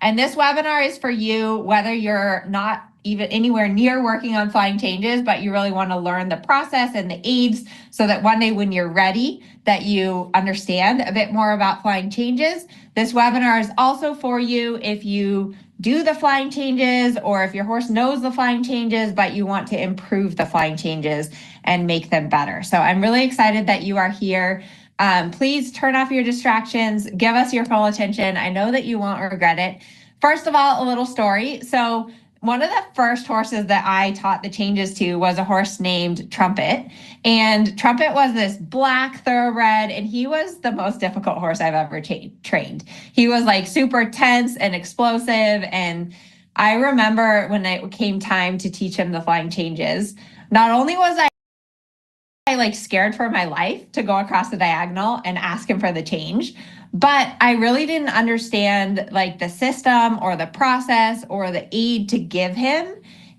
And this webinar is for you, whether you're not even anywhere near working on flying changes, but you really want to learn the process and the aids so that one day when you're ready, that you understand a bit more about flying changes. This webinar is also for you if you do the flying changes or if your horse knows the flying changes, but you want to improve the flying changes and make them better. So I'm really excited that you are here. Please turn off your distractions, give us your full attention. I know that you won't regret it. First of all, a little story. So one of the first horses that I taught the changes to was a horse named Trumpet. And Trumpet was this black thoroughbred, and he was the most difficult horse I've ever trained. He was like super tense and explosive. And I remember when it came time to teach him the flying changes, not only was I like scared for my life to go across the diagonal and ask him for the change, but I really didn't understand like the system or the process or the aid to give him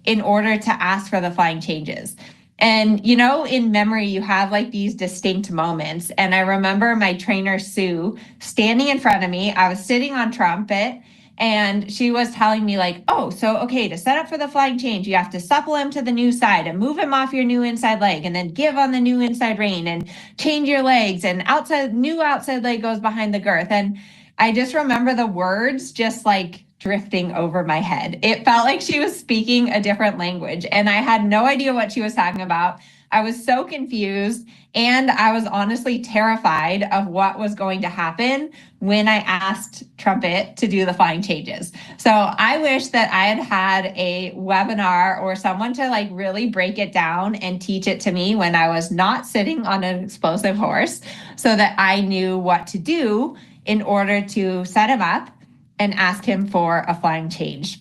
in order to ask for the flying changes. And, you know, in memory, you have like these distinct moments. And I remember my trainer, Sue, standing in front of me. I was sitting on Trumpet and she was telling me like, oh, so, okay, to set up for the flying change, you have to supple him to the new side and move him off your new inside leg and then give on the new inside rein and change your legs and new outside leg goes behind the girth. And I just remember the words just like drifting over my head. It felt like she was speaking a different language and I had no idea what she was talking about. I was so confused and I was honestly terrified of what was going to happen when I asked Trumpet to do the flying changes. So I wish that I had had a webinar or someone to like really break it down and teach it to me when I was not sitting on an explosive horse so that I knew what to do in order to set him up and ask him for a flying change.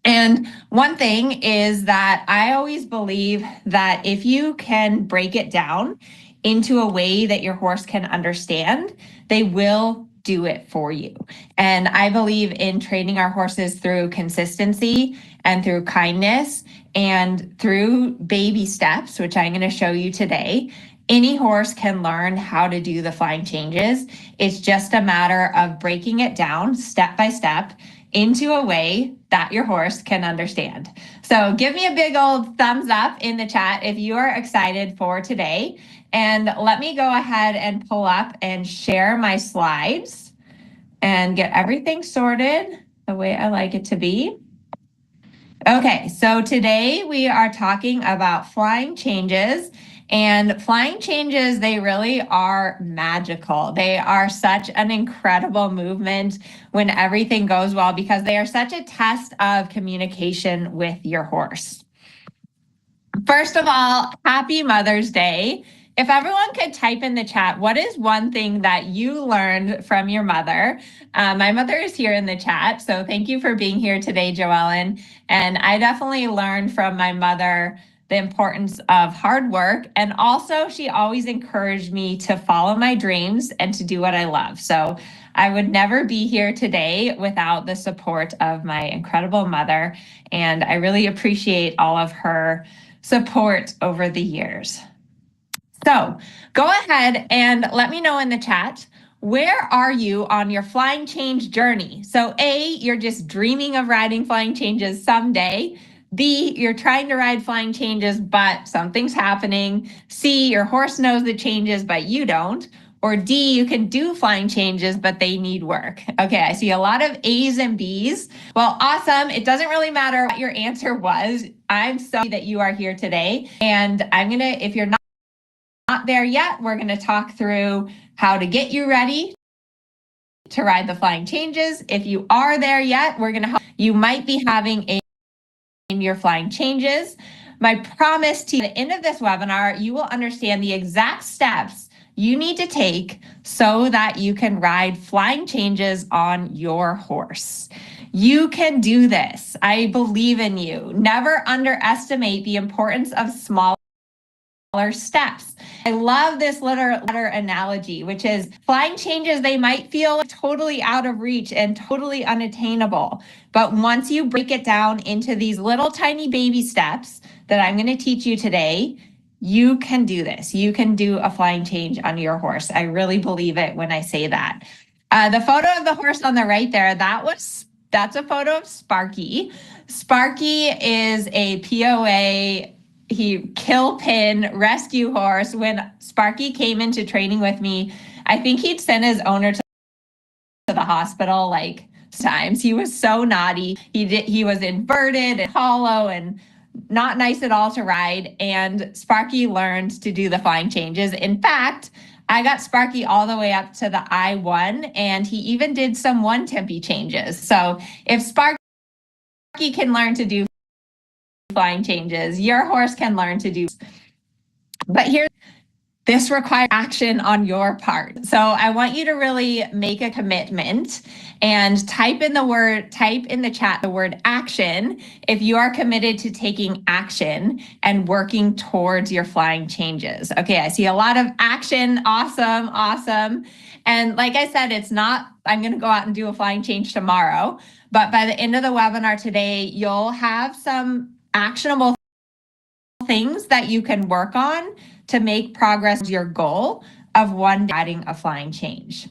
And one thing is that I always believe that if you can break it down into a way that your horse can understand, they will do it for you. And I believe in training our horses through consistency and through kindness and through baby steps, which I'm going to show you today. Any horse can learn how to do the flying changes. It's just a matter of breaking it down step by step into a way that your horse can understand. So give me a big old thumbs up in the chat if you are excited for today. And let me go ahead and pull up and share my slides and get everything sorted the way I like it to be. Okay, so today we are talking about flying changes. And flying changes, they really are magical. They are such an incredible movement when everything goes well because they are such a test of communication with your horse. First of all, happy Mother's Day. If everyone could type in the chat, what is one thing that you learned from your mother? My mother is here in the chat, so thank you for being here today, Joellen. And I definitely learned from my mother the importance of hard work. And also, she always encouraged me to follow my dreams and to do what I love. So I would never be here today without the support of my incredible mother. And I really appreciate all of her support over the years. So go ahead and let me know in the chat, where are you on your flying change journey? So A, you're just dreaming of riding flying changes someday. B, you're trying to ride flying changes, but something's happening. C, your horse knows the changes, but you don't. Or D, you can do flying changes, but they need work. Okay, I see a lot of A's and B's. Well, awesome. It doesn't really matter what your answer was. I'm so happy that you are here today. And I'm going to, if you're not there yet, we're going to talk through how to get you ready to ride the flying changes. If you are there yet, we're going to help. You might be having in your flying changes. My promise to you, at the end of this webinar, you will understand the exact steps you need to take so that you can ride flying changes on your horse. You can do this. I believe in you. Never underestimate the importance of small steps. I love this letter analogy, which is flying changes, they might feel totally out of reach and totally unattainable. But once you break it down into these little tiny baby steps that I'm going to teach you today, you can do this. You can do a flying change on your horse. I really believe it when I say that. The photo of the horse on the right there, that was that's a photo of Sparky. Sparky is a POA kill pin rescue horse. When Sparky came into training with me, I think he'd sent his owner to the hospital like times. He was so naughty. He was inverted and hollow and not nice at all to ride. And Sparky learned to do the flying changes. In fact, I got Sparky all the way up to the I-1, and he even did some one tempi changes. So if Sparky can learn to do flying changes, your horse can learn to do. But this requires action on your part. So I want you to really make a commitment and type in the chat the word action if you are committed to taking action and working towards your flying changes. Okay, I see a lot of action. Awesome, awesome. And like I said, it's not, I'm going to go out and do a flying change tomorrow, but by the end of the webinar today, you'll have some actionable things that you can work on to make progress to your goal of one day adding a flying change.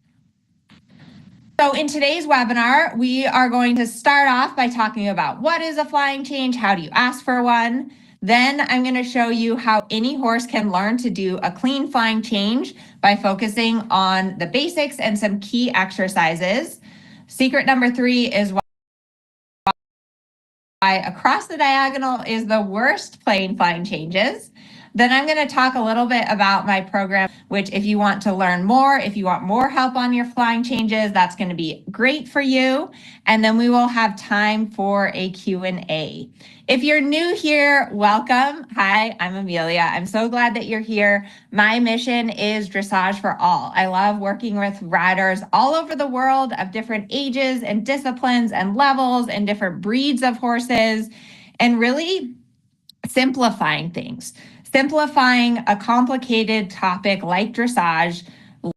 So in today's webinar, we are going to start off by talking about what is a flying change, how do you ask for one? Then I'm going to show you how any horse can learn to do a clean flying change by focusing on the basics and some key exercises. Secret number 3 is why across the diagonal is the worst plain flying changes. Then I'm going to talk a little bit about my program, which if you want to learn more, if you want more help on your flying changes, that's going to be great for you. And then we will have time for a Q&A. If you're new here, welcome. Hi, I'm Amelia. I'm so glad that you're here. My mission is dressage for all. I love working with riders all over the world of different ages and disciplines and levels and different breeds of horses, and really simplifying things. Simplifying a complicated topic like dressage,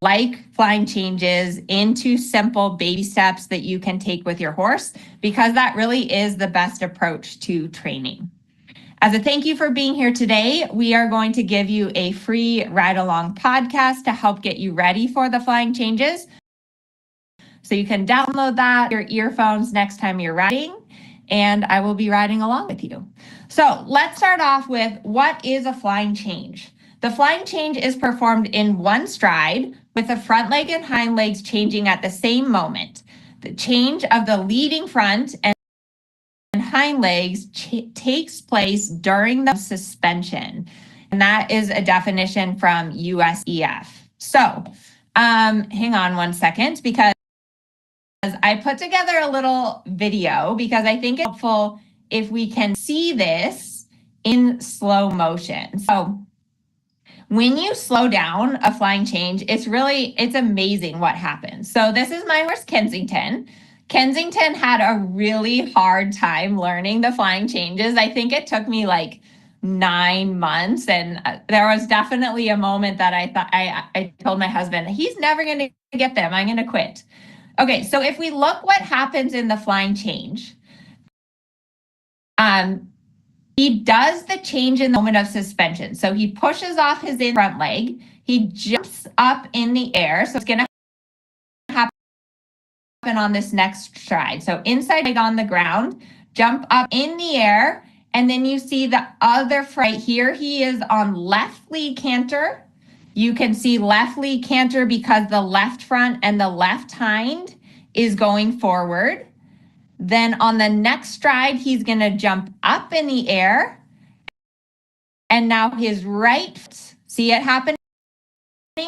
like flying changes, into simple baby steps that you can take with your horse, because that really is the best approach to training. As a thank you for being here today, we are going to give you a free ride-along podcast to help get you ready for the flying changes. So you can download that, your earphones next time you're riding, and I will be riding along with you. So let's start off with, what is a flying change? The flying change is performed in one stride with the front leg and hind legs changing at the same moment. The change of the leading front and hind legs takes place during the suspension. And that is a definition from USEF. So hang on one second, because I put together a little video because I think it's helpful if we can see this in slow motion. So when you slow down a flying change, it's amazing what happens. So this is my horse, Kensington. Kensington had a really hard time learning the flying changes. I think it took me like 9 months. And there was definitely a moment that I thought, I told my husband, he's never going to get them. I'm going to quit. Okay, so if we look what happens in the flying change, he does the change in the moment of suspension. So he pushes off his front leg, he jumps up in the air. So it's going to happen on this next stride. So inside leg on the ground, jump up in the air, and then you see the other right here. He is on left lead canter. You can see left lead canter because the left front and the left hind is going forward. Then on the next stride, he's going to jump up in the air. And now his right, see it happening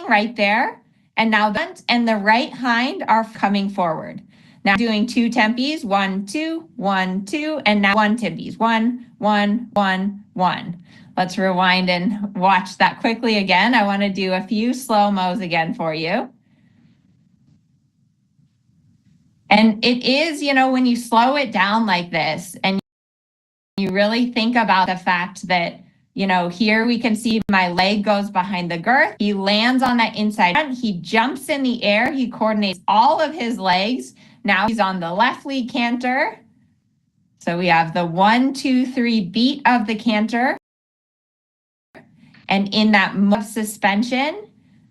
right there. And now the front and the right hind are coming forward. Now doing 2 tempis, 1, 2, 1, 2, and now 1 tempis, 1, 1, 1, 1. Let's rewind and watch that quickly again. I want to do a few slow-mos again for you. And it is, when you slow it down like this and you really think about the fact that, here we can see my leg goes behind the girth. He lands on that inside front. He jumps in the air. He coordinates all of his legs. Now he's on the left lead canter. So we have the 1, 2, 3 beat of the canter. And in that move of suspension,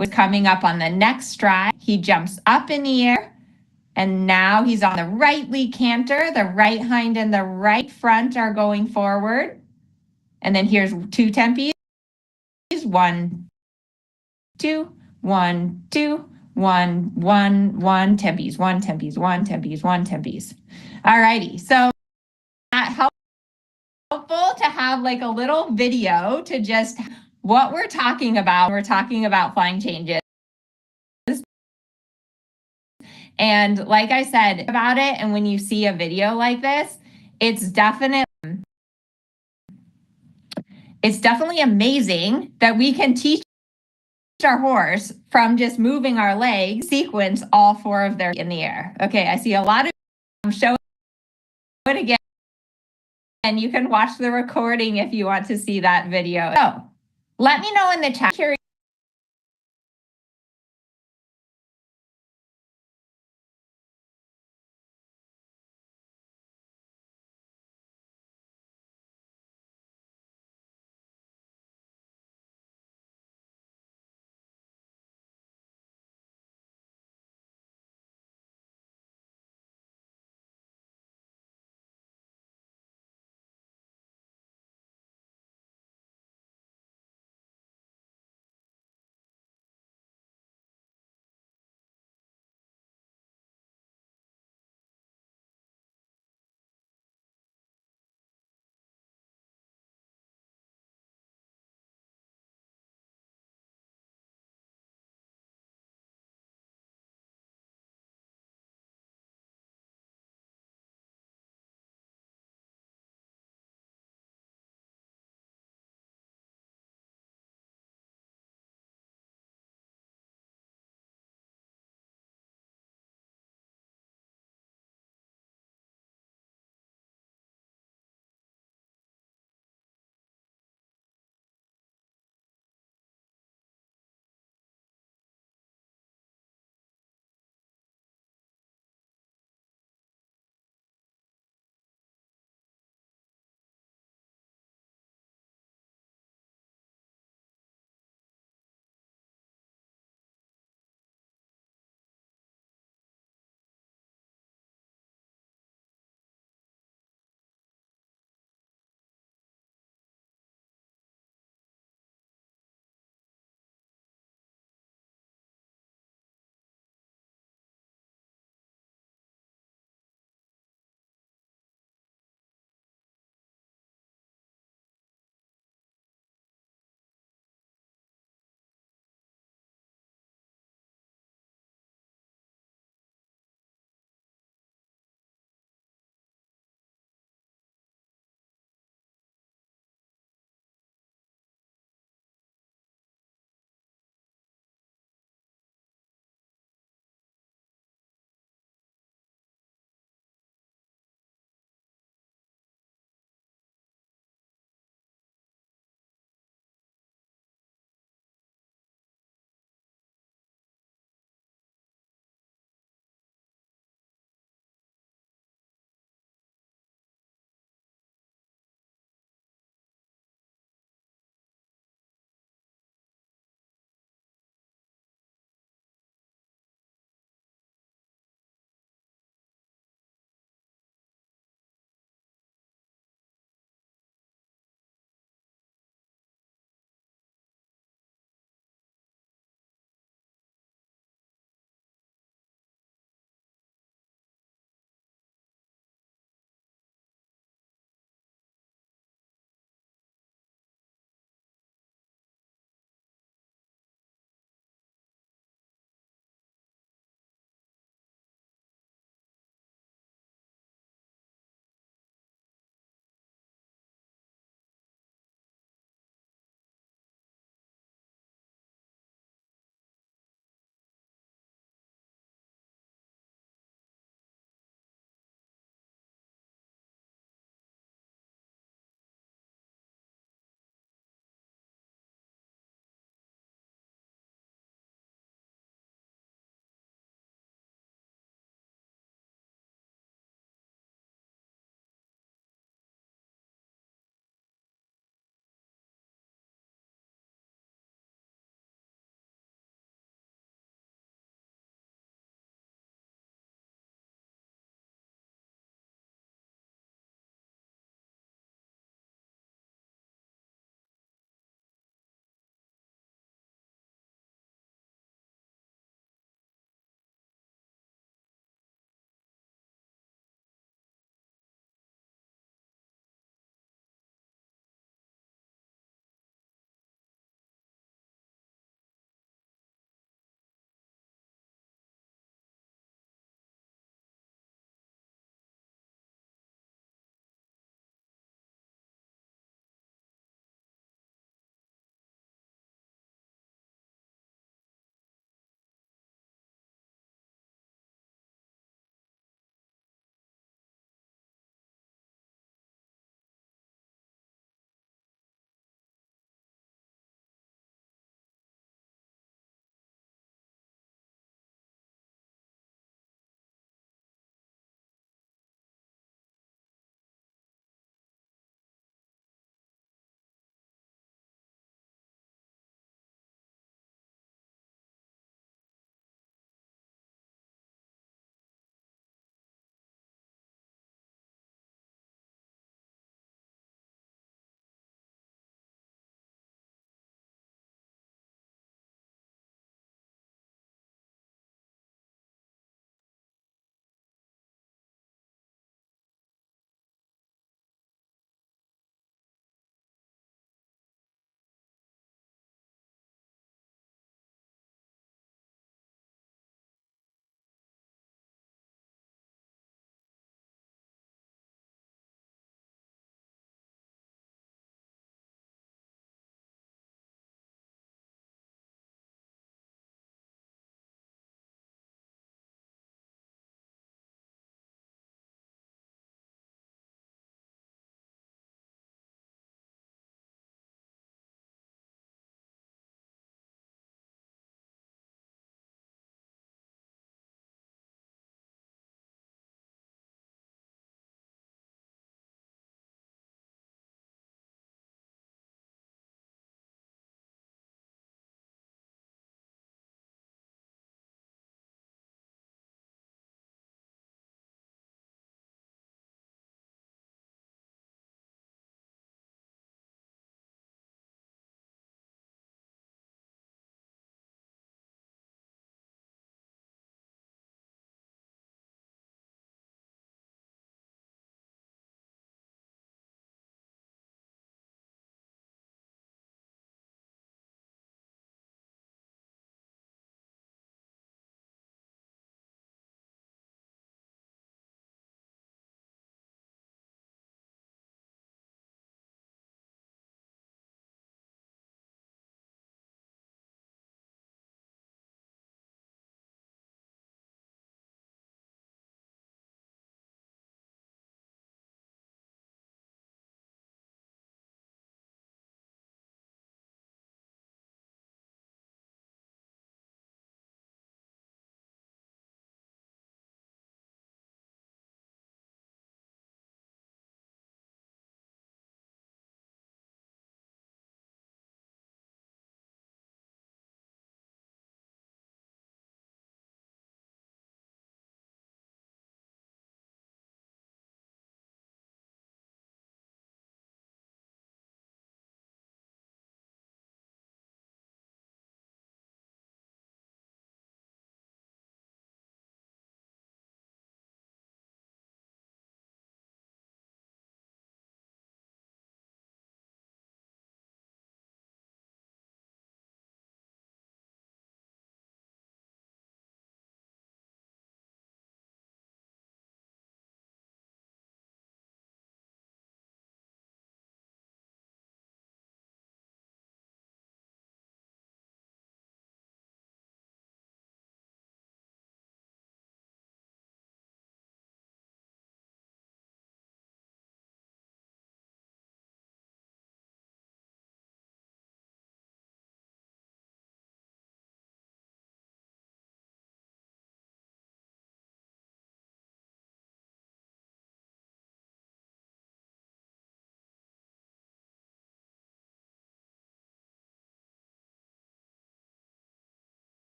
was coming up on the next stride, he jumps up in the air. And now he's on the right lead canter. The right hind and the right front are going forward. And then here's 2 tempies. 1, 2, 1, 2, 1, 1, 1 tempies, 1 tempies, 1 tempies, 1 tempies. All righty. So that helpful to have like a little video to just what we're talking about. We're talking about flying changes. And like I said about it, and when you see a video like this, it's definitely amazing that we can teach our horse from just moving our legs, sequence all 4 of their in the air. Okay, I see a lot of show it again. And you can watch the recording if you want to see that video. So let me know in the chat.